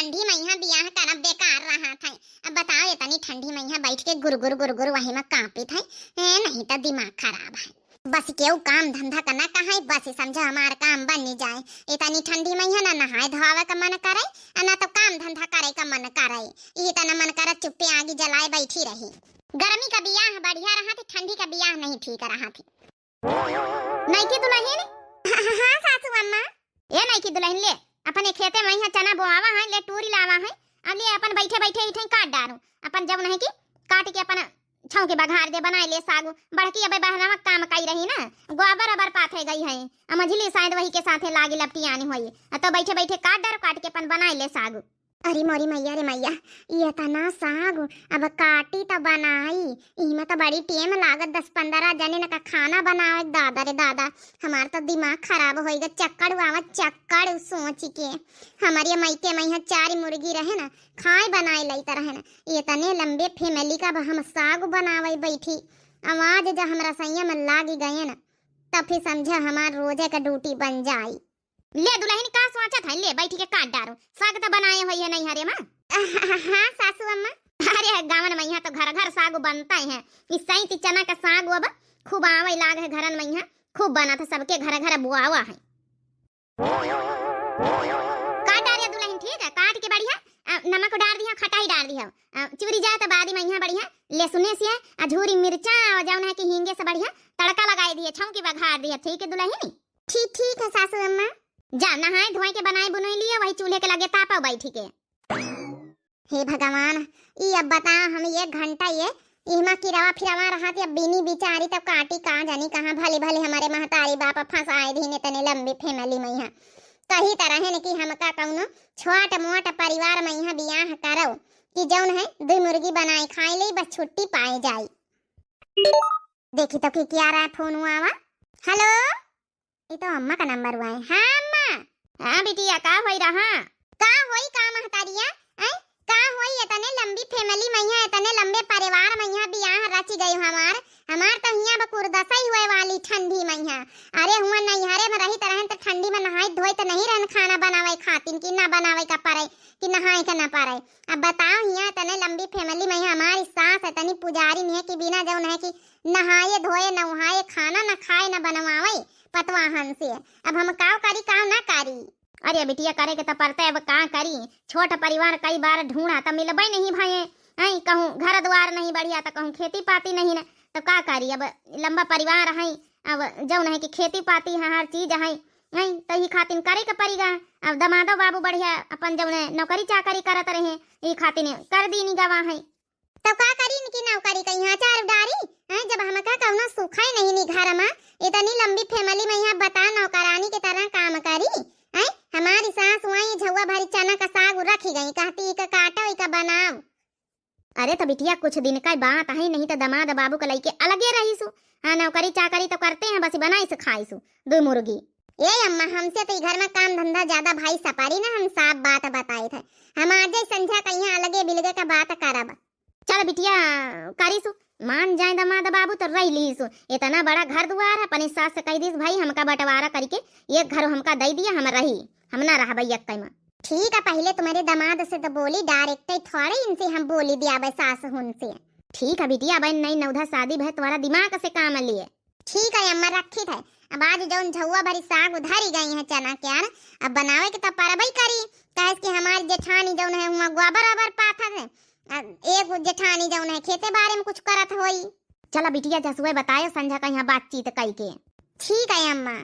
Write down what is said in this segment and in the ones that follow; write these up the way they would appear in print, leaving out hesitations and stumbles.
ठंडी में यहाँ बियाह करब बेकार रहा था। अब बताओ इतनी ठंडी में यहाँ बैठ के गुरगुर वही में कांपी था। नहीं तो दिमाग खराब है। बस केहू काम धंधा करना कहा बस समझो हमार काम बन जाए। इतनी ठंडी में ना नहाए धोवे का मन करे ना तो काम धंधा करे का मन करे। इतना मन करे चुप्पे आगे जलाए बैठी रही। गर्मी का बियाह बढ़िया रहा थी, ठंडी का बियाह नहीं ठीक रहा थी। नहीं की दुल्हन हाँ सासू अम्मा ये नहीं की दुल्हन ले अपने खेते में यहाँ चना बोआवा है ले टूरी लावा है। अब ले अपन बैठे बैठे इठे काट डालू अपन जब नहीं की काट के अपन छौ के बघार दे बनाए ले सागु बड़की अबे बहनवा काम कई रही ना गोबर अबर पाथे गई है। मझली शायद वही के साथे लागी लपटी आनी हुई तो बैठे बैठे काट के अपन बनाए ले सागु। अरे मोरी मैया रे मैया ये तना साग अब काटी तो बनाई इमे तो बड़ी टेम लागत 10-15 जने न का खाना बनावे दादा रे दादा। हमार तो दिमाग खराब होएगा चक्कर आवा चक्कर सोच के। हमारी मायके में यहाँ 4 मुर्गी रहे ना खाए बनाए लई तरह ना ये तने लंबे फैमिली का हम साग बनावे बैठी आवाज जब हमरा सैया में लागी गए ना तब फिर समझा हमार रोजे का ड्यूटी बन जाई। ले दुल्हन का सोचा था ले बैठी के काट डारो साग तो बनाए हुई है नहीं हरे माँ। हाँ सासू अम्मा अरे गावन में यहाँ तो घर घर साग बनता है। इस सही चना का साग अब खूब आवे लाग है घरन में यहाँ खूब बना था सबके घर घर बुआवा है। काट डालिए दुल्हन ठीक है काट के बढ़िया नमक डाल दिया खटाई डाल दिया चिवरी जाए तो बाद में यहाँ बढ़िया लहसुन से अझूरी मिर्चा और जौन है कि हींगे से बढ़िया तड़का लगाई दिए छौं की बघार दिया। ठीक है दुल्हन ठीक है सासू अम्मा जा नहाए धोए के बनाए बुनाई लिए वही चूल्हे के लगे तापा बैठी के। हे भगवान ये अब बता हम 1 घंटा ये इमा किरवा फिरवा रहा थी अब बीनी बिचारी तब काटी कहाँ जानी कहाँ भले भले हमारे महतारी बाप फंसाए दी तने लंबी फैमिली में यहाँ कही तरह है कि हमका कौनो छोट मोट परिवार में यहाँ बियाह करो कि जौन है 2 मुर्गी बनाए खाए ले बस छुट्टी पाए जाए। देखी तो कि क्या रहा फोन हुआ हेलो ये तो अम्मा का नंबर हुआ है। हाँ अम्मा हाँ बिटिया का होई रहा का होई का महतारिया का होई इतने लंबी फैमिली में यहाँ इतने लंबे परिवार में यहाँ बियाह रची गई हमार तो यहाँ बकुर दसई हुए वाली ठंडी में यहाँ। अरे हुआ नैहरे में रही तरह तो ठंडी में नहाई धोई तो नहीं रहन खाना बनावे खातिन कि ना बनावे का पारे कि नहाए का ना पारे। अब बताओ यहाँ इतने लंबी फैमिली में हमारी सास इतनी पुजारी नहीं है कि बिना जौन है कि नहाए धोए नहाए खाना न खाए न बनवावे पतवाहन से। अब हम काव करी काव ना करी। अरे बिटिया करे के तो पड़ता अब का करी छोट परिवार कई बार ढूंढा तो मिलबे नहीं भाई आई कहूँ घर द्वार नहीं बढ़िया तो कहूँ खेती पाती नहीं ना तो का करी। अब लंबा परिवार है अब जौन है कि खेती पाती है हर चीज है नहीं तो ही खातिन करे के पड़ेगा। अब दमादो बाबू बढ़िया अपन जौन नौकरी चाकरी करत रहे ये खातिन कर दी नहीं गवा है तो का करी इनकी नौकरी कहीं यहाँ चार डारी जब हम का कहना सुखा नहीं नी घर में इतनी लंबी फैमिली में यहाँ बता नौकरानी की तरह काम करी हमारी सास वही झुआ भरी चना का साग रखी गई कहती का काटो का बनाओ। अरे तो बिटिया कुछ दिन का बात है नहीं तो दमाद बाबू का लइके अलगे रही सु। हाँ नौकरी चाकरी तो करते हैं बस बनाई से खाई सु 2 मुर्गी। ये अम्मा हमसे तो घर में काम धंधा ज्यादा भाई सपारी ना हम साफ बात बताए थे हम आज संध्या कहीं अलगे बिलगे का बात करब। चल बिटिया करीसु मान जाए दमाद बाबू तो रह लीसु इतना बड़ा घर दुआर है अपनी सास से कह दीस भाई हमका बंटवारा करके एक घर हमका दे दिया हम रही हम ना रहा भैया में। ठीक है पहले तुम्हारे दमाद से तो बोली डायरेक्ट थोड़े इनसे हम बोली दिया भाई सास हुन से। ठीक है बिटिया भाई नई नौधा शादी भाई तुम्हारा दिमाग से काम लिए। ठीक है अम्मा रखी थे अब आज जौन झुआ भरी साग उधारी गई है चना के अब बनावे के तो परबई करी कहे कि हमारी जेठानी जौन है वहाँ गोबर अबर पाथा है एक जेठानी जौन है खेते बारे में कुछ करत होई। चला बिटिया जसुए बतायो संझा का यहाँ बातचीत कई के। ठीक है अम्मा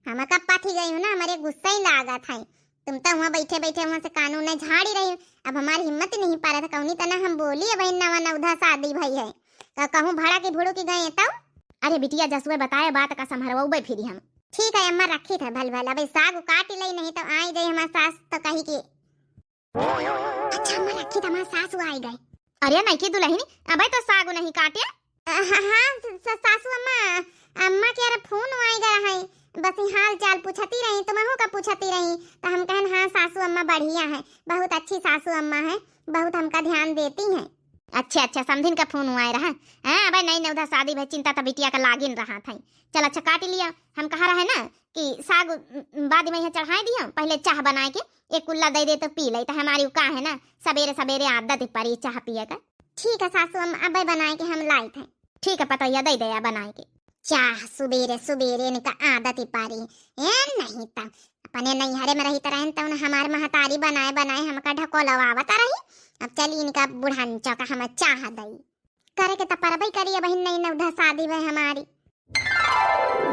हम कब पाथी गई हूँ ना हमारे गुस्सा ही लागा था तुम तो वहाँ बैठे बैठे वहाँ से कानून झाड़ी रही अब हमारी हिम्मत नहीं पा रहा था कौनी तना हम बोली भाई नवा नवधा शादी भाई है तो कहूँ भाड़ा की भूड़ू की गए तब। अरे बिटिया जसुए बताए बात का संभरवा फिर हम। ठीक है अम्मा रखी था भल भल अब साग काट ली नहीं तो आई गई हमारे सास तो कही की अच्छा अम्मा रखी था हमारे सासू आई गए। अरे नहीं की दुल्हन अब तो साग नहीं काटे। हाँ सासू अम्मा अम्मा के यार फोन आई गया है बस हाल चाल पूछती रही तुम्हें का पूछती रही तो हम कहन हाँ सासू अम्मा बढ़िया है बहुत अच्छी सासू अम्मा है बहुत हमका ध्यान देती हैं। अच्छा अच्छा, समधिन का फोन हुआ रहा। हाँ अबे नहीं नहीं, उधर शादी भाई चिंता तो बिटिया का लागिन रहा था। चल अच्छा काट लिया। हम कहा रहे ना कि साग बाद में यहाँ चढ़ाई दिया, पहले चाह बनाए के एक कुल्ला दे दे तो पी ले। तो हमारी का है ना सवेरे सवेरे आदत पड़ी चाह पिए का। ठीक है सासू, हम अब बनाए के हम लाई थे। ठीक है पता दे दे बनाए के चाह सुबेरे सुबेरे इनका आदत ही पारी है। नहीं तो अपने नैहरे में रही तरह तो हमारे महतारी बनाए बनाए हमका ढकोलवावत रही। अब चली इनका बुढ़ानचा का हम चाह दई करे के तो परबई करिए बहन। नहीं न उधर शादी में हमारी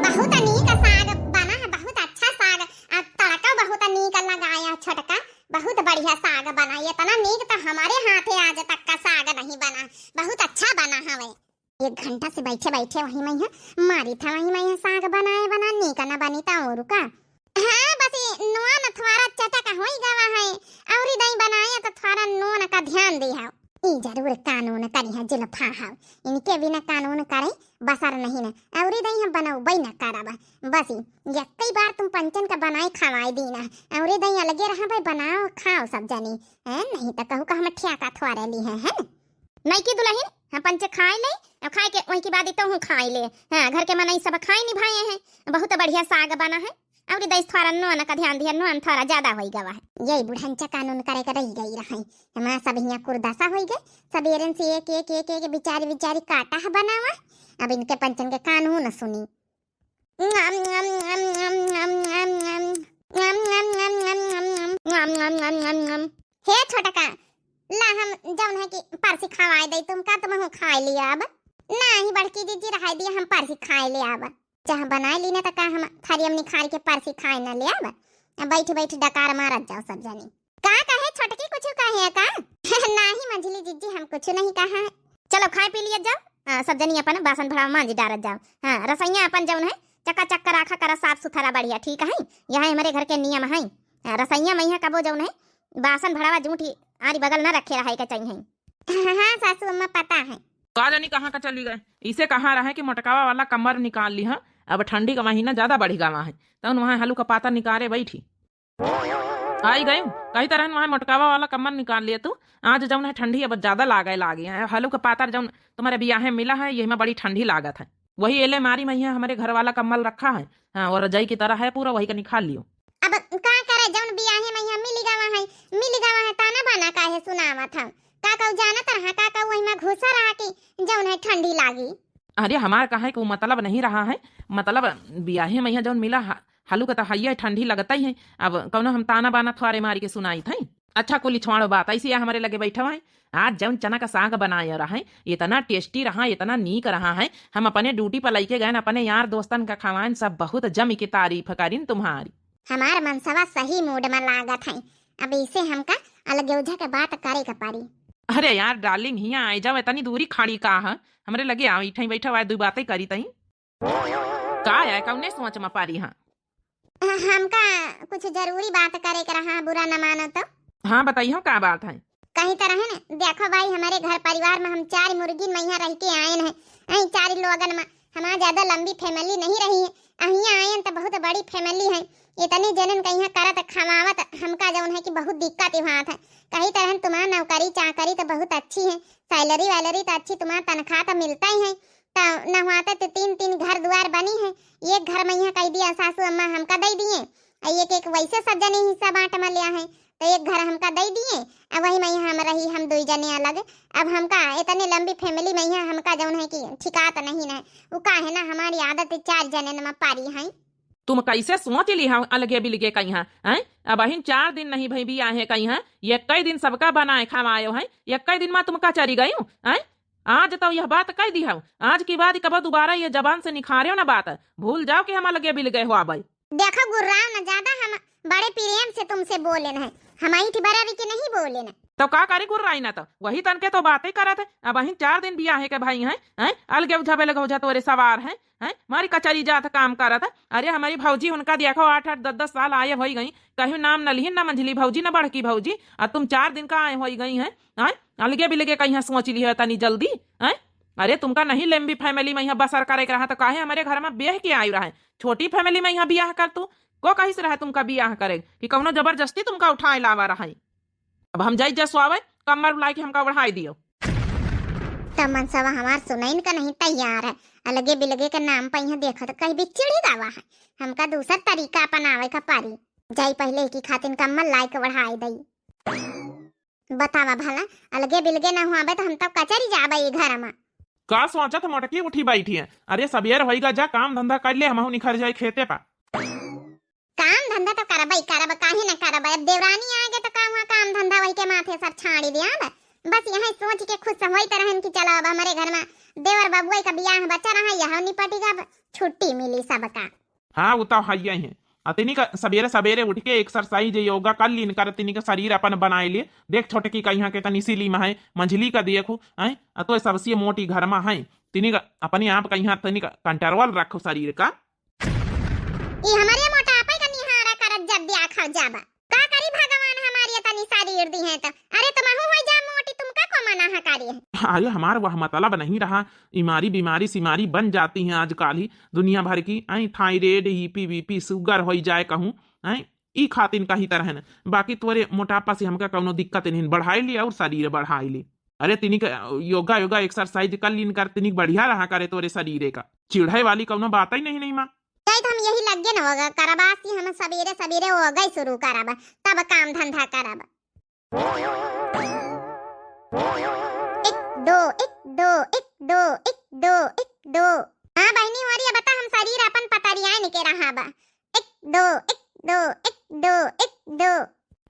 बहुत नीक साग बना है, बहुत अच्छा साग। तड़का बहुत नीक लगाया छोटका, बहुत बढ़िया साग बना। ये तना नीक तो हमारे हाथे आज तक का साग नहीं बना, बहुत अच्छा बना हवे। 1 घंटा से बैठे बैठे वही मैं मारी था, वही मैं साग बनाए बना नीक न बनी ता और का। हाँ बस नोआ न थोड़ा चटक होई गवा है और दही बनाया तो थोड़ा नोन का ध्यान दिया। ई जरूर कानून करी है जुल्फा है, इनके बिना कानून करे बसर नहीं न। और दही हम बनाओ बई न करब बस कई बार तुम पंचन का बनाई खवाई दी ना। और दही अलगे रहा भाई बनाओ खाओ सब जनी है। नहीं तो कहू का हम ठियाका थोड़े ली है नहीं की दुल्हन। हम पंच खाए ले और खाए के वही की बात तो हूँ खाए ले। हाँ घर के मनई सब खाए निभाए हैं, बहुत बढ़िया साग बना है। और दही थोड़ा नोन का ध्यान दिया, नोन थोड़ा ज्यादा हो गवा है। यही बुढ़ंचा कानून करे कर रही गई रही हमारा सब यहाँ कुर्दासा हो गए। सबेरन से एक एक एक एक बिचारी बिचारी काटा है बनावा। अब इनके पंचन के कानून सुनी। हे छोटा का ला हम जौन है कि परसी खवाए दे तुमका तो मैं खाए लिया। अब नहीं बड़की दीदी रहा दिया हम परसी खाए ले। अब जहाँ बनाए ली ना तो का हम थारियम निखार के परसी खाए न ले। अब बैठ बैठ डकार मारत जाओ सब जनी। का कहे छोटकी कुछ कहे का नहीं मंझली जीजी हम कुछ नहीं कहा है। चलो खाए पी लिया जाओ सब जनी, अपन बासन भरा मांझ डारत जाओ। हाँ रसोइया अपन जौन है चका चक्कर राखा करा साफ सुथरा बढ़िया ठीक है। यहाँ हमारे घर के नियम है। रसोइया मैया कबो जौन है बासन भरावा जूठी आरी बगल न रखे रहा के चाहिए। हाँ सासू अम्मा पता है। का जानी कहाँ का चली गए। इसे कहा रहा है कि मोटकावा वाला कमर निकाल ली है। अब ठंडी का महीना ज्यादा बढ़ी गवा है तो वहाँ हलू का पाता निकाले बैठी आई गई। कई तरह वहाँ मोटकावा वाला कमर निकाल लिए तू। आज जौन है ठंडी अब ज्यादा लागे है। हलू का पाता जौन तुम्हारे बियाहे मिला है ये में बड़ी ठंडी लागत है। वही एले मारी मैया हमारे घर वाला कम्बल रखा है। हाँ और रजाई की तरह है पूरा, वही का निकाल लियो। अब का करे जौन बियाहे मैया मिली गवा है ताना बना काहे सुनावा था। का कहू जाना तरह का कहू वही में घुसा रहा कि जौन है ठंडी लागी। अरे हमार कहा है कि वो मतलब नहीं रहा है। मतलब बियाहे मैया जौन मिला हलू का तो है ठंडी लगता ही है। अब कौनो हम ताना बाना थोड़े मारी के सुनाई थी। अच्छा कुल छोड़ो बात, ऐसे हमारे लगे बैठा है। आज जौन चना का साग बनाया रहा है इतना टेस्टी रहा, इतना नीक रहा है। हम अपने ड्यूटी पर लेके गए अपने यार दोस्तन का खवान सब बहुत जम के तारीफ करीन तुम्हारी। हमार मनसवा सही मूड में लागत है। अब इसे हमका अलग उझा के बात करे का पारी। अरे यार डार्लिंग हिया आई जाओ, इतनी दूरी खाड़ी का है हमरे लगे आ बैठा बैठा हुआ दो बातें करी तई का है कौने सोच में पारी। हाँ हमका कुछ जरूरी बात करे का रहा, बुरा न मानो तो। हाँ बताइए क्या बात है। कहीं तरह है ना देखो भाई हमारे घर परिवार में हम 4 मुर्गी मैया रह के आए हैं। 4 लोगन में हमारा ज्यादा लंबी फैमिली नहीं रही है। अहिया आए तो बहुत बड़ी फैमिली है। इतने जनन कहीं करत खवावत हमका जौन है कि बहुत दिक्कत हुआ था। कहीं तरह तुम्हारा नौकरी चाकरी तो बहुत अच्छी है, सैलरी वैलरी तो अच्छी, तुम्हारा तनख्वाह तो मिलता ही है। तो न हुआ तो 3 घर द्वार बनी है। एक घर मैया कह दिया सासू अम्मा हमका दे दिए, एक एक वैसे सब जने हिस्सा बांट में लिया है। तो एक घर हमका दे दिए अब वही मैया हम रही हम 2 जने अलग। अब हमका इतने लंबी फैमिली मैया हमका जौन है कि ठिकात नहीं है। वो का है ना हमारी आदत 4 जने में पारी है। तुम कैसे सोच ली है अलगे बिलगे कहीं है। अब अहिन 4 दिन नहीं भाई भी आहे कहीं है, ये कई दिन सबका बनाए खावायो है। ये कई दिन में तुम का चली गई है। आज तो यह बात कह दी है, आज की बात कब दोबारा ये जबान से निखारियो ना बात, भूल जाओ कि हम अलगे बिल गए हो। भाई देखो गुर्राव न ज्यादा, हम बड़े प्रेम से तुमसे बोले हैं, हमारी बराबरी के नहीं बोले ना। तो का करे गुर्राई ना, तो वही तन के तो बातें करत है। अब वही 4 दिन बिया है के भाई हैं अलगे उझा बेलग उझा तोरे सवार हैं मारी कचरी जात काम करत है। अरे हमारी भौजी उनका देखो 8-8 10-10 साल आए हो गई, कहीं नाम न लिही, न मंझली भौजी न बड़की भौजी, और तुम 4 दिन का आए हो गई हैं अलगे बिलगे कहीं सोच ली है तनी जल्दी है। अरे तुमका नहीं लंबी फैमिली में यहाँ बसर करे रहा तो काहे हमारे घर में ब्याह के आई रहा है। छोटी फैमिली में यहाँ बियाह कर तू को कहीं से रहा तुमका बियाह करे कि कौनो जबरदस्ती तुमका उठाए लावा रहा है। अब हम जाई जसवावे कमर बुलाई के हमका बढ़ाई दियो। तब मनसवा हमार सुनैन का नहीं तैयार है। अलगे बिलगे के नाम पर यहाँ देखत कहीं भी चिड़ी गावा है। हमका दूसर तरीका अपनावे का पारी। जाई पहले की खातिन कम्मल लाइक बढ़ाई दई। बतावा भला अलगे बिलगे ना हुआ तो हम तब कचरी जाबे ई घर में। का सोचत मोटकी उठी बैठी है? अरे सबेर होइगा, जा काम धंधा कर ले, हमहू निखर जाए खेते पा। काम धंधा तो करबई करब, काहे न करब। अब देवरानी आगे तो काम धंधा वही के माथे सर छाड़ी दिया। बस यही सोच के खुश होई तरहन की चलो अब हमारे घर में देवर बबुआ का बियाह बच्चा रहा, यह निपटेगा, छुट्टी मिली सबका। हाँ वो तो है ही है। अतनी का सवेरे सवेरे उठ के एक्सरसाइज योगा कर लीन कर तिनी का शरीर अपन बनाए लिए। देख छोटकी का यहाँ के तनी सिली में है, मंझली का देखो है तो सबसे मोटी घर में है। तिनी का अपने आप का यहाँ तनी का कंट्रोल रखो शरीर का। ये हमारे मोटापे का निहारा करत जब ब्याह खाओ जाबा का करी भगवान हमारी तनी शरीर दी है तो। अरे तुम हो जा मोटी, तुमका को मना है कार्य है। अरे हमारा वह मतलब नहीं रहा। बीमारी बीमारी सिमारी बन जाती हैं आजकल ही दुनिया भर की। थायराइड ईपी बीपी शुगर हो जाए कहूँ ई खातिन का ही तरह न। बाकी तोरे मोटापा से हमका कौनो दिक्कत नहीं, बढ़ाई ली और शरीर बढ़ाई ली। अरे तिनी का योगा योगा एक्सरसाइज कर लीन कर तिनी बढ़िया रहा करे तोरे शरीर का। चिढ़ाई वाली कौनो बात ही नहीं माँ। तो हम यही लगे न होगा करबासी, हम सवेरे सवेरे होगा ही शुरू करब, तब काम धंधा करब। एक दो एक दो एक दो एक दो एक दो। हाँ बहनी हो रही है, बता हम शरीर अपन पतरिया निके रहा बा। एक दो एक दो एक दो एक दो।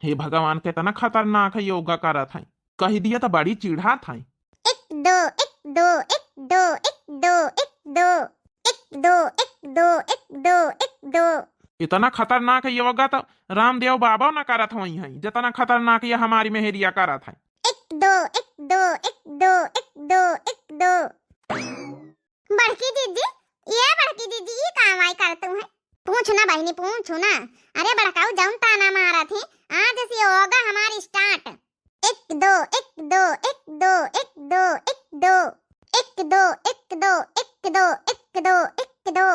हे भगवान कितना खतरनाक है योगा करत है, कह दिया तो बड़ी चिढ़ा था। एक दो एक दो एक दो एक दो एक दो एक दो एक दो एक दो एक दो। इतना खतरनाक योगा तो रामदेव बाबा न करत हो है, जितना खतरनाक ये हमारी मेहरिया करत है। एक दो एक दो एक दो एक दो एक दो। बड़की दीदी, ये बड़की दीदी ये काम आई करतू है? पूछ ना बहनी पूछू ना। अरे बड़काऊ जाऊं ताना मारा थे, आज से होगा हमारी स्टार्ट। एक दो एक दो एक दो एक दो एक दो एक दो एक दो एक दो एक दो एक दो।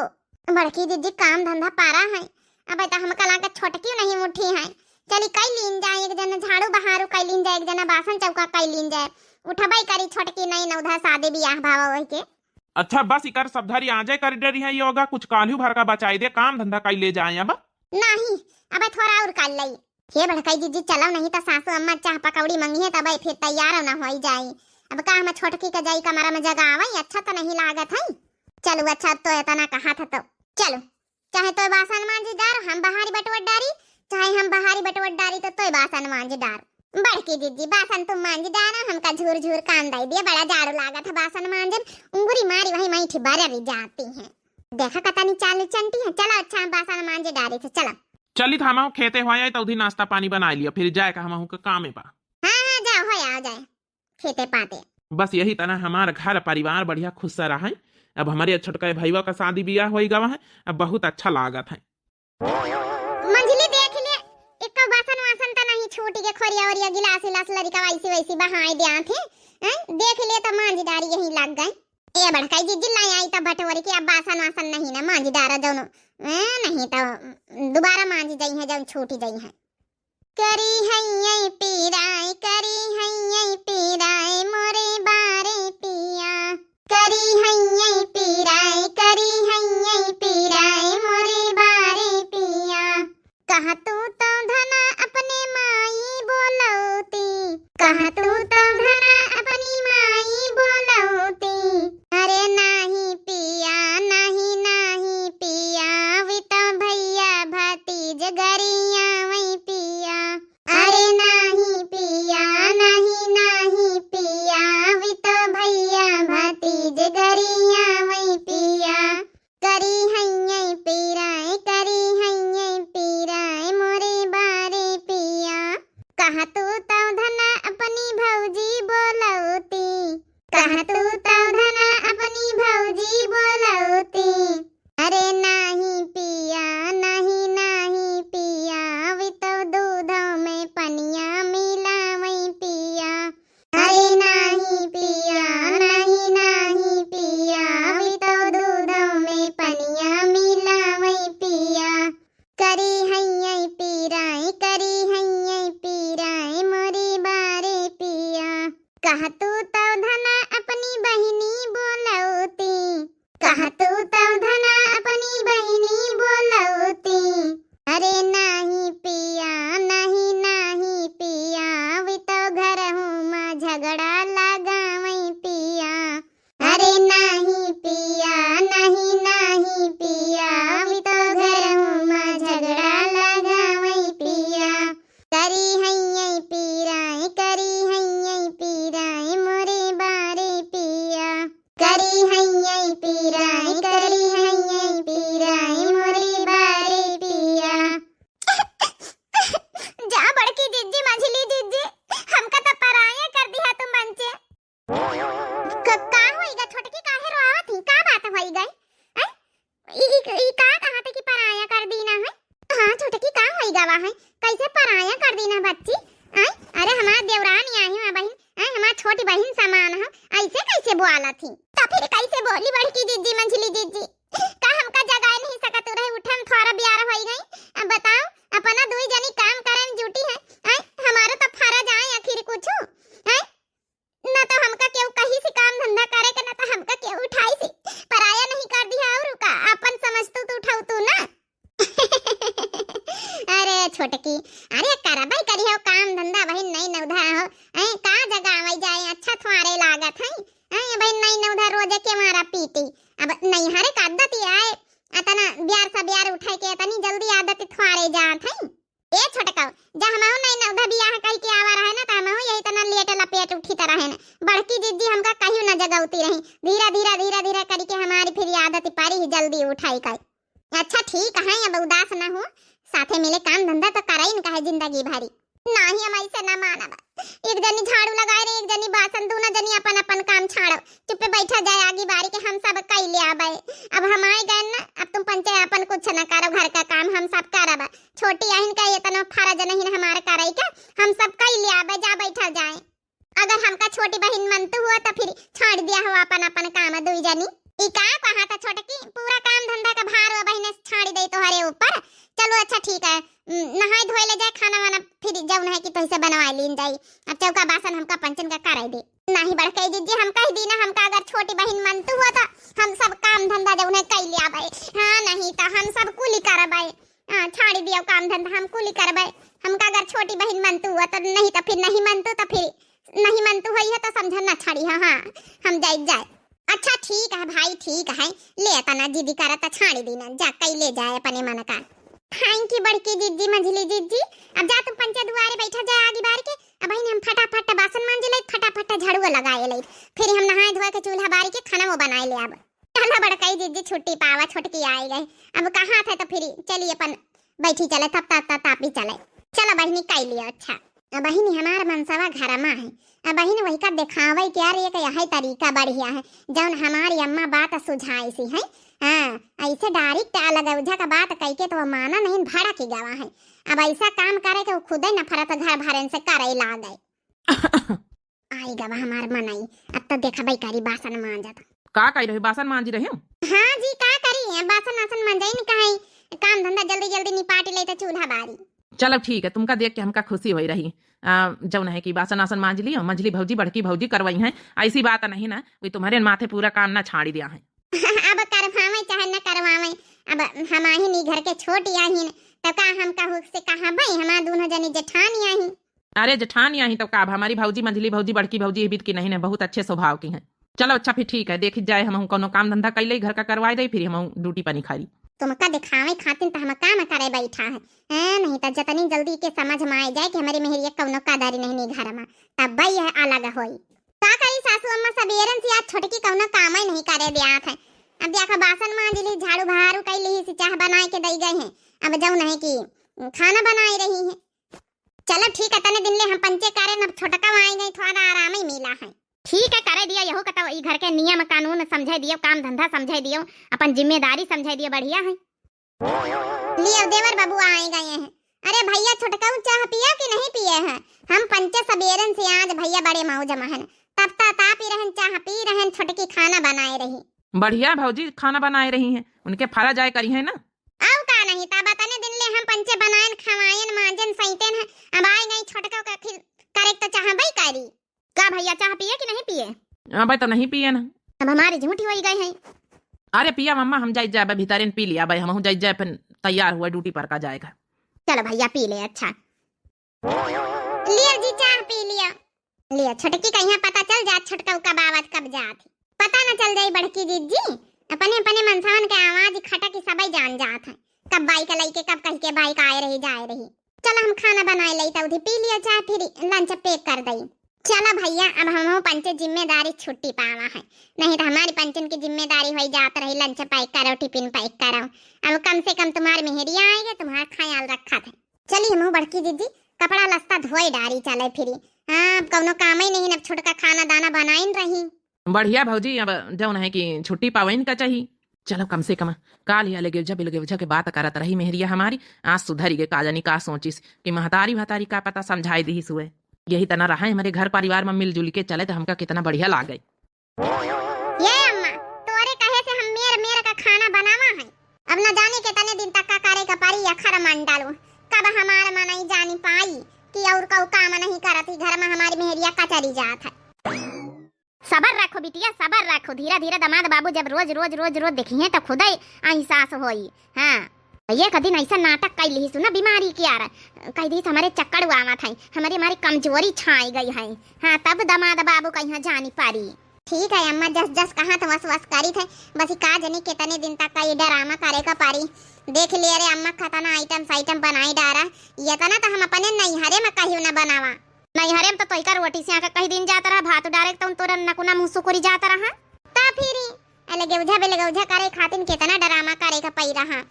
बड़की दीदी काम धंधा पारा है, अब तो हम कला का छोटकी नहीं मुठी है। चली कई लीन जाए, एक जना झाड़ू बहारू कई लीन जाए, एक जना बासन चौका कई लीन जाए। उठबाई करी छोटकी नहीं न उधर शादी बियाह भावा वही के। अच्छा बस इकर सब धरी आजे कर डरी है योगा, कुछ काल्हू भर का बचाई दे, काम धंधा कई ले जाए। अब नहीं अब थोड़ा और कर लई। ये बड़काई दीदी चलो, नहीं तो सासू अम्मा चाह पकौड़ी मंगी है तब फिर तैयार न हो जाए। अब का हम छोटकी का जाई कमरा में जगह आवा, अच्छा तो नहीं लागत है। चलो अच्छा तो इतना कहा था तो चलो, चाहे तो बासन मांझी डार हम बाहरी बटवट डारी, चाहे हम बाहरी बटवट डारी तो बासन मांझी डार। बड़की दीदी बासन तुम मांझी डारा, हमका झूर झूर कान दाई दिया, बड़ा जाड़ू लागत है बासन मांझन। उंगली मारी वही मई ठिबारी जाती है। देखा कतनी चालू चंटी है। चलो अच्छा बासन मांझी डारी थे, चलो चली था हम खेते हुआ तो उधी नाश्ता पानी बना लिया, फिर जाए का हम काम पा। हाँ हाँ जाओ हो आ जाए खेते पाते। बस यही तरह हमारा घर परिवार बढ़िया खुश रहा है। अब हमारे छोटका भैया का शादी बियाह हो गवा है, अब बहुत अच्छा लागत है। मंझली देख ले, एक बासन वासन तो नहीं छूट के खोरिया और गिलास गिलास लड़का वैसी वैसी बहाई दिया थे। देख ले तो मांझदारी यही लग गई। ए बड़काई जी लाई आई तो बटवरी के अब बासन वासन नहीं ना मांझदारा दोनों नहीं तो दोबारा मांझ जाई है जब छूटी जाई है। करी है पीराय करी है पीराय मोरे बारे पिया, करी है पीराय करी है पीराय मोरे बारे पिया। कहा तू तो धना अपने माई बोलौती, कहा तू तो धना अपनी माई बोलौती। अरे नहीं पिया नहीं नहीं पिया, वी तो भैया भतीज गरिया वही पिया। अरे नहीं पिया नहीं नहीं पिया, वी तो भैया भतीज गरिया वही पिया। करी है पीराय करी है पीराय मोरे बारे पिया। कहा तू तो धना अपनी भौजी बोलौती, कहा तू तो धना अपनी भौजी बोलौती। अरे नहीं पिया नहीं नहीं पिया, वी तो दूध में पनिया मिला वही पिया। अरे नहीं पिया नहीं नहीं पिया, वी तो दूध में पनिया मिला वही पिया। करी है पीराय करी है पीराय मोरी बारे पिया। कहा तू तो धना अपनी छोटी बहन समान हो, ऐसे कैसे बोला थी? तो फिर कैसे बोली बड़की दीदी मंझली दीदी? का हमका जगह नहीं सकत रहे, उठन थोड़ा बियार होई गई। अब बताओ अपना दुई जनी काम करे में जुटी है, हमारा तो फर्ज आए आखिर कुछ है ना, तो हमका केहू कहीं से काम धंधा करे के ना, तो हमका केहू उठाई से पराया नहीं कर दिया और का अपन समझतू तो उठाऊ तू ना। अरे छोटकी, अरे करबई करी हो काम धंधा बहन, नहीं नौधा हो का जगह आवई जाए अच्छा तुम्हारे लागत है बहन, नहीं नौधा रोजे के मारा पीटी। अब नहीं हरे का आदत आए अतना ब्यार सा ब्यार उठाई के इतनी जल्दी आदत तुम्हारे जात है। ए छोटका जा हमहु नहीं नौधा बियाह कई के आवा रहे ना, त हमहु यही तना लेट लपेट उठी तरह है ना। बड़की दीदी हमका कहियो ना जगौती रही, धीरे धीरे करी के हमारी फिर आदत पारी जल्दी उठाई का। अच्छा ठीक है, अब उदास ना हो, साथे मिले काम धंधा तो कराई न कहे जिंदगी भरी। नहीं हम ऐसे ना मानब, एक जनी झाड़ू लगाए रे, एक जनी बासन, दोनों जनी अपन अपन काम छाड़ो, चुप्पे बैठा जाए आगे बारी के हम सब कई ले आबे। अब हम आए गए ना, अब तुम पंचे अपन कुछ न करो, घर का काम हम सब करब। छोटी आहिन का इतना फर्ज नहीं हमारे करई का, हम सब कई ले आबे, जा बैठा जाए। अगर हमका छोटी बहन मनतु हुआ तो फिर छाड़ दिया हो अपन अपन काम दुई जनी। ई का कहा था छोटकी, पूरा काम धंधा का भार वो बहने छाड़ी दे तोहरे ऊपर। चलो अच्छा ठीक है, नहाई धोए ले जाए, खाना वाना फिर जौन है कि तो से बनवा लीन जाई। अब चौका बासन हमका पंचन का कराई दे। नहीं बड़कई दीजिए, हम कह दी ना, हमका अगर छोटी बहन मनतु हुआ तो हम सब काम धंधा जौन है कई ले आबे। हां नहीं तो हम सब कुली करबे, हां छाड़ी दियो काम धंधा हम कुली करबे। हमका अगर छोटी बहन मनतु हुआ तो, नहीं तो फिर नहीं मनतु तो फिर नहीं मनतु होई है तो समझ ना छाड़ी। हां हम जाए। अच्छा ठीक है भाई, ठीक है, ले तना जिदी करा तो छाड़ी दी ना, जा कई ले जाए अपने मन का। थैंक यू बड़की दीदी मंझली दीदी। अब जा तुम पंचे दुआरे बैठा जाए आगे बार के। अब हम फटाफट बासन मांजे ले, फटाफट झाड़ू लगाए ले, फिर हम नहाए धोए के चूल्हा बारी के खाना वो बनाए ले। अब चला बड़कई दीदी छुट्टी पावा, छोटकी आई गए। अब कहाँ थे तो फिर चलिए अपन बैठी चले, तब तापी चले। चलो बहनी कई लिया। अच्छा अब बहनी हमार मनसवा घर में है, अब बहन वही का दिखावे क्या रे कि यही तरीका बढ़िया है जौन हमारी अम्मा बात सुझाई सी है। हाँ ऐसे डायरेक्ट अलग उझा का बात कह के तो वो माना नहीं, भाड़ा की गवा है। अब ऐसा काम करे कि वो खुद ही नफरत घर भरन से करे ला गए। आई गवा हमार मनई, अब तो देखा भाई करी बासन मांजत। का कह रही बासन मांज रही हूँ? हाँ जी का करी, बासन आसन मांजाई न कहीं, काम धंधा जल्दी जल्दी निपाट ले तो चूल्हा बारी। चलो ठीक है, तुमका देख के हमका खुशी हो रही। जौन है कि बासन आसन मांज लियो, मंझली भौजी बड़की भौजी करवाई हैं, ऐसी बात नहीं ना कोई तुम्हारे माथे पूरा काम ना छाड़ी दिया है। अब करवावे चाहे न करवावे, अब हमाही नी घर के छोटी आही तो का हम कहू से कहा भाई हमार दोनों जनी जेठानी आही। अरे जेठानी आई तो का हमारी भौजी मंझली भौजी बड़की भौजी बीत की नहीं ना, बहुत अच्छे स्वभाव की हैं। चलो अच्छा फिर ठीक है, देखी जाए हम कोनो काम धंधा कैले घर का करवाई दे, फिर हम ड्यूटी पर निखारी। तुमका दिखावे खातिर तो हम काम करे बैठा है, नहीं तो जतनी जल्दी के समझ में आ जाए कि हमारी मेहरिया कौनो कादारी नहीं घर में, तब भाई यह अलग होई। का करी सासू अम्मा सबेरन से आज छोटकी कौनो काम ही नहीं करे दियात है। अब देखा बासन मांज ली, झाड़ू बहारू कई ली, से चाह बनाए के दई गए हैं, अब जौन है कि खाना बनाई रही है। चलो ठीक है, तने दिन ले हम पंचे करे न, छोटका आई गई, थोड़ा आराम ही मिला है। ठीक है करे दिया, यहो कतो ई घर के नियम कानून समझाई दियो, काम धंधा समझाई दियो, अपन जिम्मेदारी समझाई दियो, बढ़िया है। लियो देवर बाबू आए गए हैं। अरे भैया छोटका चाह पिया कि नहीं पिए हैं? हम पंचे सबेरन से आज भैया बड़े मौज महन, तब ता पी रहन, चाह पी रहन, छोटकी खाना बनाए रही। बढ़िया भौजी खाना बनाए रही हैं, उनके फरा जाए करी है ना। आउ का नहीं ता बताने दिन ले हम पंचे बनाएन खवाएन मांजन सईतेन है, अब आए गई छोटका का फिर करे तो चाह भाई करी। का भैया चाह पिए कि नहीं पिए? भाई तो नहीं पिए ना, अब हमारी झूठी हो गई है। अरे पिया मम्मा, हम जाए जाए भीतर पी लिया भाई, हम जाए जाए फिर तैयार हुआ ड्यूटी पर का जाएगा। चलो भैया पी ले। अच्छा लिया जी चाह पी लिया। लिया छोटकी का यहाँ पता चल जात छोटका का बावत कब जात, पता न चल जाई बड़की दीदी, अपने अपने मनसावन के आवाज खटा की सबई जान जात है, कब बाइक लई के कब कह के बाइक आए रही जाए रही। चलो हम खाना बनाए लई तो उधी पी लिया चाह, फिर लंच पैक कर दई। चलो भैया अब हम पंचे जिम्मेदारी छुट्टी पावा है, नहीं तो हमारी पंचन की जिम्मेदारी हो जात रही, लंच पैक करो, टिफिन पैक करो। अब कम से कम तुम्हारी मेहरिया आएगी, तुम्हारा ख्याल रखा था। चलिए हम बड़की दीदी कपड़ा लस्ता धोए डारी चले फिरी। हाँ कौनो काम ही नहीं, अब छोटका खाना दाना बनाइन रही। बढ़िया भौजी, अब जौन है कि छुट्टी पावन का चाहिए। चलो कम से कम काल या लगे जब के बात करत रही मेहरिया हमारी, आज सुधरी गे का जानी का सोचिस कि महतारी का पता समझाई दी सुए। यही तना रहा है हमारे घर परिवार में मिलजुल के चले तो हमका कितना बढ़िया लागे। ये अम्मा तोरे कहे से हम मेर का खाना बनावा है। अब न जाने के तने दिन तक का करे का पारी अखर मन डालो कब हमार मन नहीं जानी पाई कि और का काम नहीं करती घर में हमारी मेहरिया कचरी जात है। सबर रखो बिटिया सबर रखो धीरे धीरे दमाद बाबू जब रोज रोज रोज रोज देखिए तो खुद ही एहसास होई। हाँ ये कदी ऐसा नाटक कर ली सुना बीमारी की आ रहा कह दी हमारे चक्कर हुआ था हमारी कमजोरी छाई गई है। हाँ तब दमाद बाबू कहीं जानी पारी। ठीक है अम्मा जस जस कहाँ तो वस करी थे बस का जनी कितने दिन तक का ये ड्रामा करे का पारी देख लिया रे अम्मा खतना आइटम बनाई डारा ये तना तो हम अपने नैहरे में कहीं न बनावा नैहरे में तो तोइका रोटी से आके कहीं दिन जाता रहा भात डायरेक्ट तुम तोरा नकुना मुंह सुकुरी जाता रहा ता फिर अलगे उझा करे खातिन कितना ड्रामा करे का पई रहा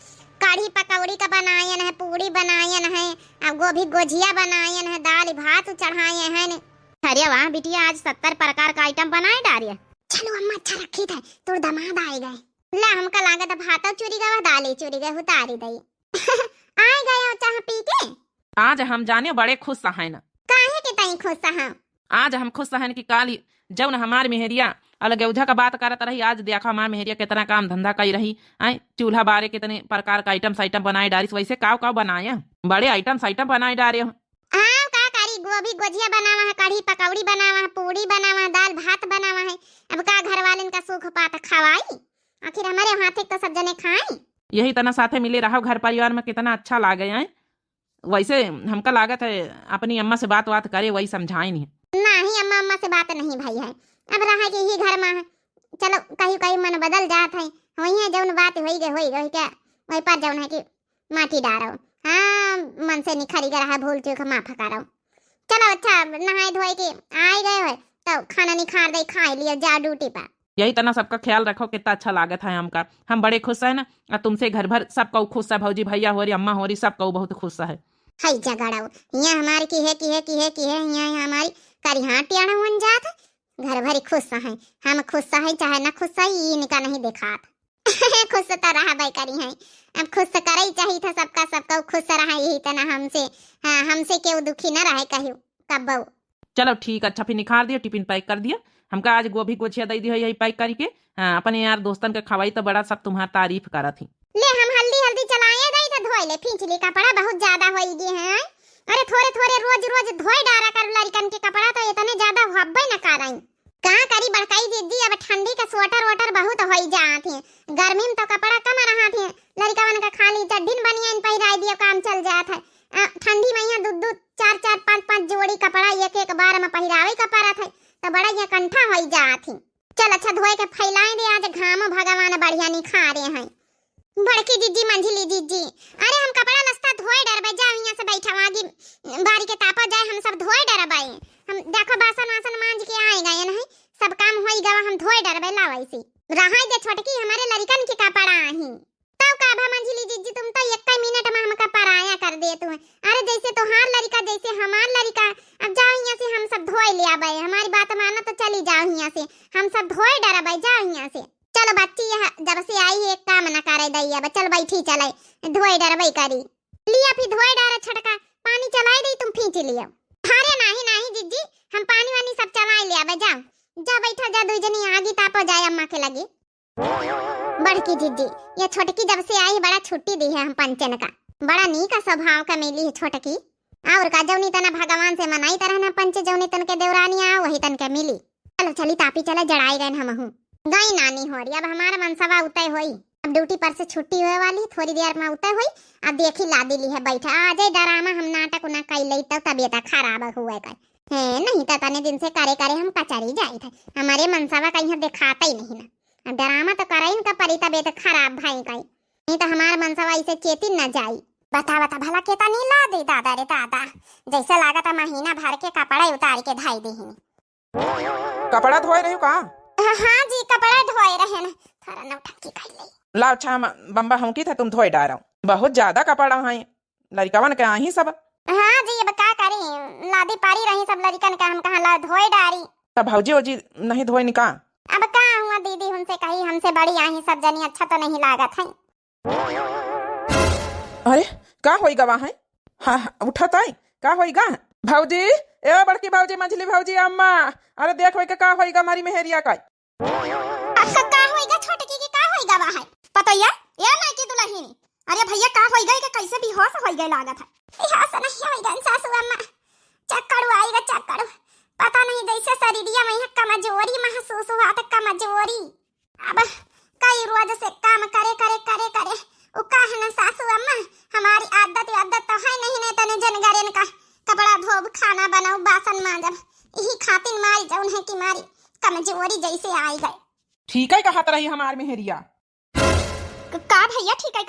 कढ़ी पकौड़ी का बनायन है पूड़ी बनायन है अब गोभी गोजिया बनायन है दाल भात चढ़ाए हैं। अरे वाह बिटिया आज 70 प्रकार का आइटम बनाए डारिया। चलो अम्मा अच्छा रखी थे तोर दामाद आए गए ला हमका लागत भात चोरी गए दाल चोरी गए उतारी दई आए गए चाह पी के। आज हम जाने बड़े खुश हैं न काहे के तई खुश हैं। आज हम खुश हैं कि काली जब न हमार मेहरिया अलग उझा का बात करत रही आज देखा हमार मेहरिया कितना काम धंधा कर रही आई चूल्हा बारे कितने प्रकार का आइटम बनाए डारी वैसे काव बनाया बड़े आइटम बनाए डारे हो। गोभी गोजिया बनावा है कढ़ी पकौड़ी बनावा है पूड़ी बनावा है दाल भात बनावा है अब का घर वाले का सुख पात खवाई आखिर हमारे हाथ तो सब जने खाई यही तना साथे मिले रहो घर परिवार में कितना अच्छा लागे है। वैसे हमका लागत है अपनी अम्मा से बात करे वही समझाई नहीं अम्मा से बात नहीं भाई है अब रहा कि ही घर में चलो कहीं मन बदल जात है वही है जौन बात होई गई क्या वही पर जौन है कि माटी डारो हाँ मन से निखरी रहा भूल चूक माफ करो चलो अच्छा नहाए धोए के आए गए हो तो खाना निखार दे खा लिया जा ड्यूटी पर। यही तना सबका ख्याल रखो कितना अच्छा लागत है हमका हम बड़े खुश है ना तुमसे घर भर सबको खुश है भौजी भैया हो रही अम्मा हो रही सबको बहुत खुश है। हाय जगड़ाओ यहाँ हमारी की है यहाँ हमारी करिहां टियाणा बन जात घर भरी खुश है हम खुश है चाहे ना खुश है इनका नहीं दिखात खुश तो रहा भाई करी है अब खुश करे ही चाहिए था सबका खुश रहा यही तना हमसे हाँ हमसे क्यों दुखी न रहे कहियो कब चलो ठीक अच्छा फिर निखार दिया टिफिन पैक कर दिया हमका आज गोभी गोछिया दे दी यही पैक करके। हाँ अपने यार दोस्तन के खवाई तो बड़ा सब तुम्हारी तारीफ करा थी। ले हम हल्दी चलाए गई तो धोए ले फिंचली कपड़ा बहुत ज्यादा होई गई है। अरे थोड़े रोज धोए डारा कर लड़कन के कपड़ा तो इतने ज्यादा हब्बे न कराई कहाँ करी बड़काई दीदी अब ठंडी का स्वेटर बहुत होई जात है गर्मी में तो कपड़ा कम रहा थे लड़कवन का खाली चड्ढीन बनियान पहिराई दियो काम चल जात है ठंडी में यहाँ दो 4 5 जोड़ी कपड़ा एक बार में पहिरावे का पड़त है तो बड़ा यहाँ कंठा होई जात है। चल अच्छा धोए के फैलाए दे आज घाम भगवान बढ़िया निखारे हैं। बड़की जीजी मंझली जीजी अरे हम कपड़ा लस्ता धोए डरबे जाओ यहाँ से बैठा आगे बारी के तापा जाए हम सब धोए डरबे हम देखो बासन वासन मांज के आए गए नहीं सब काम होई गवा हम धोए डरबे लावई से रहाई दे छोटकी हमारे लड़कन के कपड़ा आही तब का भा मंझली जीजी तुम तो एक मिनट में हमका पराया कर दे तू अरे जैसे तोहार लड़का जैसे हमार लड़का अब जाओ यहाँ से हम सब धोए ले आबे हमारी बात मानो तो चली जाओ यहाँ से हम सब धोए डरबे जाओ यहाँ से। चलो बच्ची जब से आई है एक काम न करे दैया चल बैठी चले धोए डरबई करी लिया फिर धोए डारा छटका पानी चलाई दी तुम खींच लियो। अरे नहीं जीजी हम पानी वानी सब चलाई ले आबे जाओ जा बैठा जा दो जनी आगे तापो जाए अम्मा के लगे। बड़की जीजी ये छोटकी जब से आई बड़ा छुट्टी दी है हम पंचन का बड़ा नीक स्वभाव का मिली है छोटकी और का जौनी तना भगवान से मनाई तरह ना पंच जौनी तन के देवरानी आ वही तन के मिली। चलो चली तापी चला जड़ाई गए हम गई नानी हो रही अब हमारा मनसवा उतय होई अब ड्यूटी पर से छुट्टी होए वाली थोड़ी देर में उतय होई अब देखी ला दिली है बैठा आज डरामा हम नाटक ना कई लई तो तबीयत खराब हुए कर है नहीं तो तने दिन से करे हम कचरी जाए थे हमारे मनसवा कहीं दिखाता ही नहीं ना डरामा तो करे इनका परी तबीयत खराब भाई कहीं नहीं तो हमारा मनसवा इसे चेती न जाई बता भला केता नहीं ला दे दादा रे दादा जैसे लागत महीना भर के कपड़ा उतार के धाई दी कपड़ा धोए रही का। हाँ जी कपड़ा धोए रहे ना थोड़ा नौटंकी कर ले ला अच्छा बम्बा हम की था तुम धोए डारो बहुत ज्यादा कपड़ा है लड़कवन के आही सब। हाँ जी अब का करी लादी पारी रही सब लड़कन का हम कहां ला धोए डारी तब भौजी वोजी नहीं धोए निका अब का हुआ दीदी उनसे कही हमसे बड़ी आई सब जनी अच्छा तो नहीं लागत है। अरे का होई गवा है हाँ उठत आई का होई गा भौजी ए बड़की भौजी मझली भौजी अम्मा अरे देख होई के का होईगा हमारी मेहरिया का का होइगा छोटकी की का होइगा बाहर पतैया या नहीं की दुल्हन अरे भैया का होइगा के कैसे बेहोश होइगा लागत है बेहोश नहीं होइगा सासू अम्मा चक्कर आएगा चक्कर पता नहीं जैसे शरीरिया में कमजोरी महसूस हुआ तो कमजोरी अब कई रोज से काम करे करे करे करे उ कहना सासू अम्मा हमारी आदत तो है नहीं तने जनगरेन का कपड़ा धोब खाना बनाओ बासन मांजब यही खातिर मारी जौन है कि मारी कमजोरी जैसे आई गए ठीक है कहत रही हमार मेहरिया का भैया ठीक है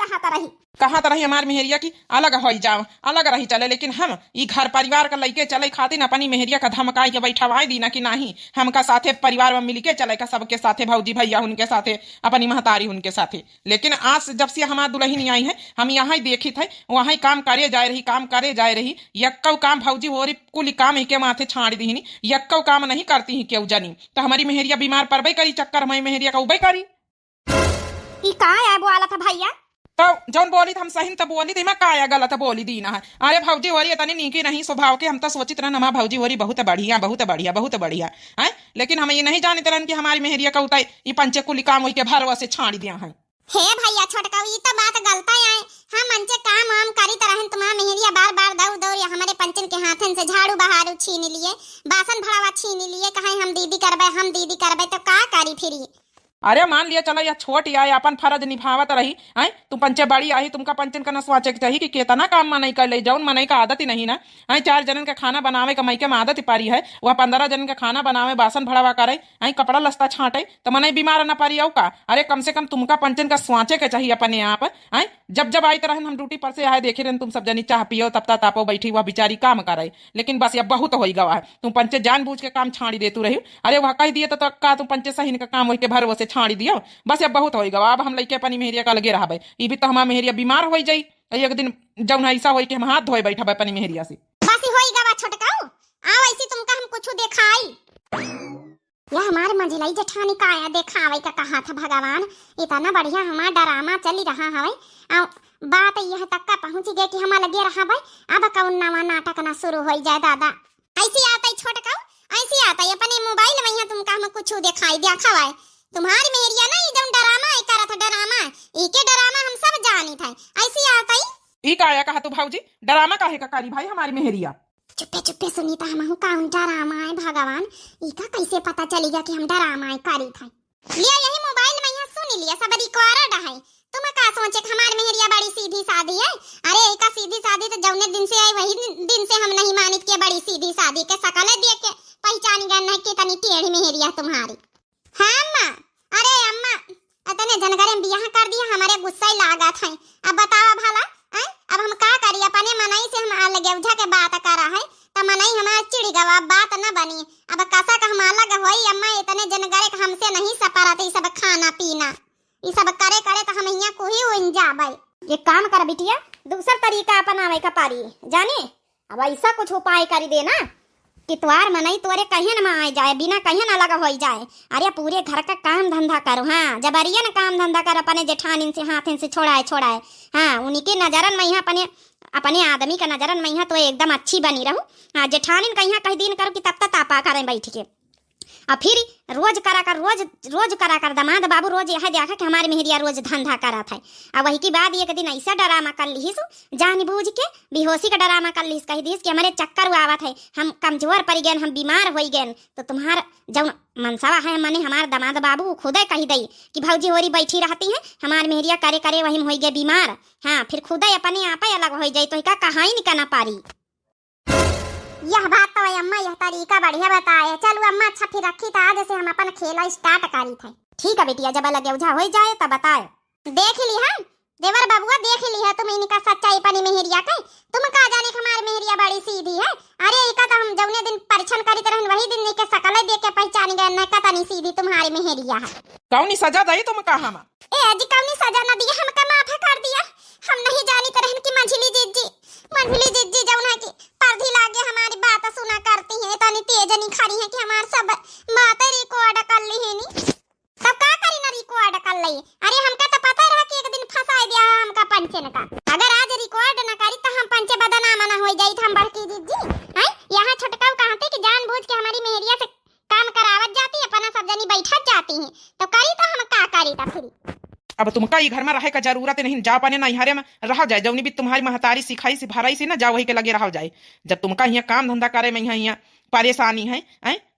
कहत रही हमार मेहरिया की अलग हो जाओ अलग रही चले लेकिन हम ई घर परिवार का लइके चले खातिर अपनी मेहरिया का धमकाई के बैठवाई दी ना कि नहीं हमका साथे परिवार में मिलके चले का सबके साथे भौजी भैया उनके साथे अपनी महतारी उनके साथे लेकिन आज जब से हमार दुल्हन आई है हम यहाँ ही देखी थे वहाँ काम करे जाए रही यक्कौ काम भौजी हो रही कुल काम ही के माथे छाड़ दी यक्कौ काम नहीं करती ही केउ जानी तो हमारी मेहरिया बीमार पड़बे करी चक्कर हमारी मेहरिया का उबे करी ई का है बोला था भैया तो जौन बोली हम सही तो बोली थी मैं काया गलत बोली दी ना है अरे भौजी हो रही तनी नीकी नहीं स्वभाव के हम तो सोचित रहन हमारा भौजी हो रही बहुत बढ़िया है लेकिन हम ये नहीं जानते रहन कि हमारी मेहरिया का उताई ये पंचे कुली काम होई के भरवा से छाड़ दिया है हे भैया छोटका ई तो बात गलत है हम मंचे काम वाम करी तरहन तुम्हारा मेहरिया बार दौड़ हमारे पंचन के हाथन से झाड़ू बहारू छीन लिए बासन भड़ावा छीन लिए कहे हम दीदी करबे तो का करी फिर अरे मान लिया चलो या छोट या अपन फर्ज निभावत रही है तुम पंचे बड़ी आई तुमका पंचन करना सोचे चाहिए कि केतना काम मनई कर ले जौन मनई का आदत ही नहीं ना है 4 जनन का खाना बनावे का मई के आदत ही पारी है वह 15 जनन का खाना बनावे बासन भड़ावा करे है कपड़ा लस्ता छाटे तो मनई बीमार न पारी का अरे कम से कम तुमका पंचन का सोचे के चाहिए अपने आप है जब आई तरह हम ड्यूटी पर से आए देखे रहे तुम सब जनी चाह पियो तब तापो बैठी वह बिचारी काम करे लेकिन बस अब बहुत हो गवा है तुम पंचे जानबूझ के काम छाड़ी देतू रही अरे वह कह दिए तो का तुम पंचे सही का काम के भर से छाड़ी दियो बस अब बहुत होगा अब हम लइके अपनी मेहरिया का लगे रहा ये भी तो हमारा मेहरिया बीमार हो जाई एक दिन जौन ऐसा होई कि हम हाथ धोए बैठा अपनी मेहरिया से बस होइगा बा छोटकाऊ आओ ऐसी तुमका हम कुछ दिखाई या हमारे मंझिलाई जेठानी का आया देखावे का कहा था भगवान इतना बढ़िया हमारा डरामा चली रहा है बात यह तक का पहुंच गए कि हमारा लगे रहा भाई अब कौन नवा नाटक ना शुरू हो जाए दादा ऐसी आता छोटकाऊ ऐसी आता अपने मोबाइल में यहाँ तुमका हम कुछ दिखाई दिखावाए तुम्हारी मेहरिया ना ये जब ड्रामा है करा था ड्रामा इके ड्रामा हम सब जानी था ऐसी आता ही ई काया कहा तू भौजी ड्रामा काहे का करी भाई हमारी मेहरिया चुप्पे सुनीता हम कौन ड्रामा है भगवान इका कैसे पता चलेगा कि हम ड्रामा है करी था लिया यही मोबाइल में यहाँ सुन लिया सब रिकॉर्ड है तुम का सोचे हमारी मेहरिया बड़ी सीधी सादी है अरे एका सीधी सादी तो जौने दिन से आई वही दिन से हम नहीं मानित के बड़ी सीधी सादी के सकल देख के पहचान गए नहीं कितनी टेढ़ी मेहरिया तुम्हारी हाँ अम्मा अरे अम्मा इतने जनगरे में बियाह कर दिया हमारे गुस्सा ही लागा था अब बताओ भला अब हम का करी अपने मनई से हम अलग उठा के बात करा है तो मनई हमारा चिड़ गवा बात न बनी अब कैसा का हम अलग होई अम्मा इतने जनगरे हमसे नहीं सपराते सब खाना पीना ये सब करे तो हम यहाँ को ही उन जाबे ये काम कर बिटिया दूसरा तरीका अपनावे का पारी जाने अब ऐसा कुछ उपाय कर देना कि त्वार मनई तोरे कहीं न आए जाए बिना कहीं न लगा हो जाए अरे पूरे घर का काम धंधा करो हाँ जबरिया न काम धंधा कर अपने जेठानी से हाथ से छोड़ाए हाँ उनके नजरन में यहाँ अपने आदमी का नजरन में यहाँ तो एकदम अच्छी बनी रहूं हाँ जेठानी का यहाँ कहीं दिन करो कि तब तापा करें बैठ के और फिर रोज करा कर दामाद बाबू रोज यह देखा कि हमारे मेहरिया रोज धंधा करा था और वही की बाद एक दिन ऐसा डरामा कर लीस जान बूझ के बेहोशी का डरामा कर लीस कही दीस कि हमारे चक्कर आवत है हम कमजोर पड़ गए हम बीमार हो गए तो तुम्हार जब मनसावा है मने हमारे दामाद बाबू खुदे कही दई कि भौजी होरी बैठी रहती है हमारे मेहरिया करे वही हो गए बीमार हाँ फिर खुदे अपने आप अलग हो जाये तो कहा ही नहीं करना पारी यह बात तो अम्मा यह तरीका बढ़िया बताए चलो अम्मा अच्छा फिर रखी था आज से हम अपन खेला स्टार्ट करी थे ठीक है बेटिया जब लगे उझा हो जाए तब बताए देख ली है देवर बाबुआ देख ली है तुम इनका सच्चाई पनी मेहरिया के तुम का जाने हमारी मेहरिया बड़ी सीधी है अरे इका तो हम जौने दिन परीक्षण करी तरह वही दिन के सकल देख के पहचान गए न का तनी सीधी तुम्हारी मेहरिया है कौनी सजा दई तुम कहा ए जी कौनी सजा न दिया हमका माफ कर दिया हम नहीं जानी तरह की मंझली जिज्जी जौना की पर्दी लागे हमारी बात सुना करती है तनी तेज नहीं खड़ी है कि हमार सब बातें रिकॉर्ड कर ली है नी तब का करी ना रिकॉर्ड कर ली अरे हमका तो पता रहा कि एक दिन फंसा दिया हमका पंचे का। अगर आज रिकॉर्ड न करी तो हम पंचे बदनाम ना हो जाई हम बड़की दीदी हैं। यहाँ छोटकाऊ कहते कि जानबूझ के हमारी मेहरिया से काम करावत जाती है, अपना सब जनी बैठत जाती हैं, तो करी तो हम का करी था फिर। अब तुमका ई घर में रहे का जरूरत नहीं, जा पाने नैहरे में रह जाए, जौनी भी तुम्हारी महतारी सिखाई से भराई से ना जा वही के लगे रह जाए। जब तुमका यहाँ काम धंधा करे में यहाँ परेशानी है,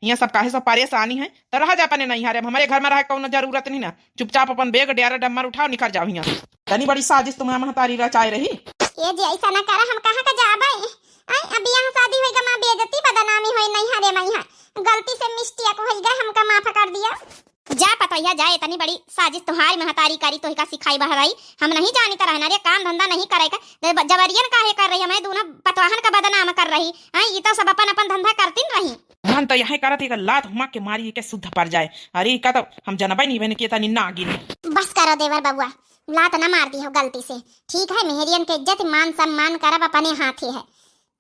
यहाँ सब काहे सब परेशानी है, तो रह जा पाने नैहरे में। हमारे घर में रहे कौन जरूरत नहीं ना, चुपचाप अपन बेग डेरा डम्मर उठाओ निकल जाओ। यहाँ तनी बड़ी साजिश तुम्हारी महतारी रचाए रही। ये जी ऐसा ना करा, हम कहाँ का जाबे। अब यहाँ शादी होएगा, माँ बेइज्जती बदनामी होई नैहरे में, यहाँ गलती से मिस्टेक होएगा, हमका माफ कर दिया। जा पतैया जाए, इतनी बड़ी साजिश तुम्हारी महतारी करी तो का सिखाई बहराई। हम नहीं जानी तो रहना रे, काम धंधा नहीं करेगा, जबरियन काहे कर रही है, मैं दोनों पतवाहन का बदनाम कर रही है। ये तो सब अपन अपन धंधा करती रही। हम तो यही करत है लात हुमा के मारी के शुद्ध पड़ जाए। अरे का तो हम जनबे नहीं बने के तनी ना गिरी। बस करो देवर बबुआ, लात ना मार दी हो गलती से, ठीक है। मेहरियन के इज्जत मान सम्मान करब अपने हाथ ही है।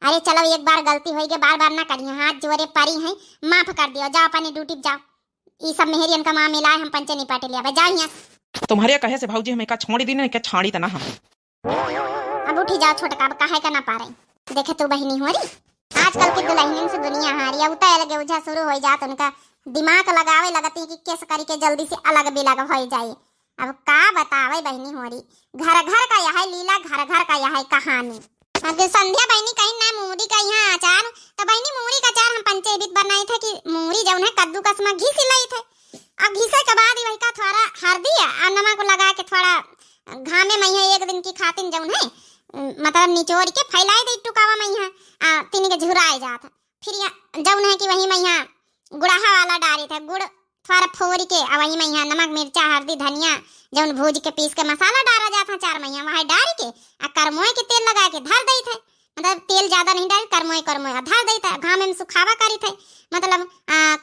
अरे चलो एक बार गलती होई, बार बार ना करिए, हाथ जोरे परी है, माफ कर दियो, जाओ अपनी ड्यूटी जाओ। ये सब मेहरियन का माँ मिलाए, हम पंचे नहीं पाटे लिया, जाओ यहाँ। तुम्हारे कहे से भाऊजी हमें का छोड़ी दी ना, क्या छाड़ी तना हम। अब उठी जाओ छोटका, अब काहे का ना पा रही। देखे तू बहनी हो रही, आजकल की दुल्हन से दुनिया हारी, उता लगे उझा शुरू हो जात, उनका दिमाग लगावे लगती कि केस करी के जल्दी से अलग बिलग हो जाए। अब का बतावे बहनी हो रही, घर घर का यह लीला, घर घर का यह कहानी। अब संध्या बहनी कहीं ना मूरी का यहाँ अचार, तो बहनी मूरी का अचार हम पंचे बीत बनाए थे कि मूरी जौन है कद्दू कस में घी सिलाई थे। अब घिसे के बाद वही का थोड़ा हल्दी और नमक लगा के थोड़ा घामे में यहाँ एक दिन की खातिन जौन है मतलब निचोड़ के फैलाई दे टुकावा में यहाँ तीन के झुराए जाता। फिर यहाँ जौन है कि वही में यहाँ गुड़ाहा वाला डाले थे, गुड़ थोड़ा फोड़ के और वही में यहाँ नमक मिर्चा हल्दी धनिया जौन भूज के पीस के मसाला डाला जाता चार महीना वहाँ डाल के करमोए के तेल लगा के धर दी थे। मतलब तेल ज्यादा नहीं डाल, करमोए करमोए धर दी था, घामे में सुखावा करी थे। मतलब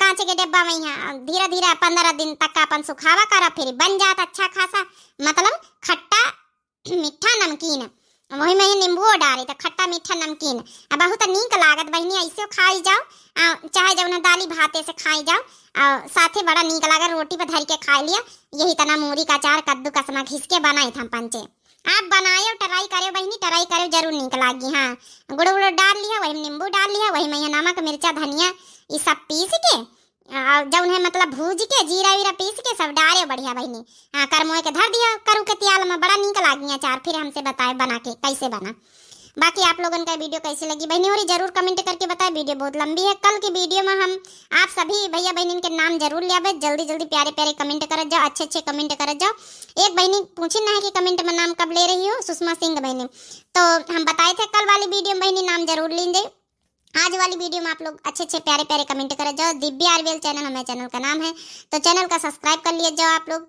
कांचे के डिब्बा में यहाँ धीरे धीरे 15 दिन तक का अपन सुखावा करा, फिर बन जाता अच्छा खासा, मतलब खट्टा मीठा नमकीन। वही में नींबू डाले तो खट्टा मीठा नमकीन बहुत नीक लागत बहनी। ऐसे खाई जाओ, चाहे जब दाली भाते से खाई जाओ, और साथे बड़ा नीक लगा, रोटी पर धर के खा लिया। यही तना मूरी का अचार कद्दू कसमा घिस के बनाए थे पंचे। आप बनाए ट्राई करो बहनी, ट्राई करो जरूर नीक लागी। हाँ गुड़ उड़ डाल लिया, वही नींबू डाल लिया, वही में नमक मिर्चा धनिया ये सब पीस के जौन है मतलब भूज के जीरा वीरा पीस के सब डाले बढ़िया बहनी। हाँ करमोए के धर दिया करू के त्याल में, बड़ा नीक लागी अचार। फिर हमसे बताए बना के कैसे बना। बाकी आप लोगों का वीडियो कैसी लगी बहनी और जरूर कमेंट करके बताएं। वीडियो बहुत लंबी है, कल की वीडियो में हम आप सभी भैया बहनी के नाम जरूर ले आवे। जल्दी जल्दी प्यारे प्यारे कमेंट कर जाओ, अच्छे अच्छे कमेंट कर जाओ। एक बहनी पूछी ना है कि कमेंट में नाम कब ले रही हो, सुषमा सिंह बहनी, तो हम बताए थे कल वाली वीडियो में बहनी नाम जरूर लीजिए। आज वाली वीडियो में आप लोग अच्छे अच्छे प्यारे प्यारे कमेंट कर जाओ। दिव्या आरवीएल चैनल हमारे चैनल का नाम है, तो चैनल का सब्सक्राइब कर लिए जाओ आप लोग,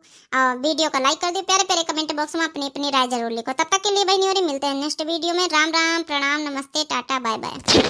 वीडियो का लाइक कर दियो, प्यारे प्यारे कमेंट बॉक्स में अपनी अपनी राय जरूर लिखो। तब तक के लिए बहनी और मिलते हैं नेक्स्ट वीडियो में। राम राम, प्रणाम, नमस्ते, टाटा, बाय बाय।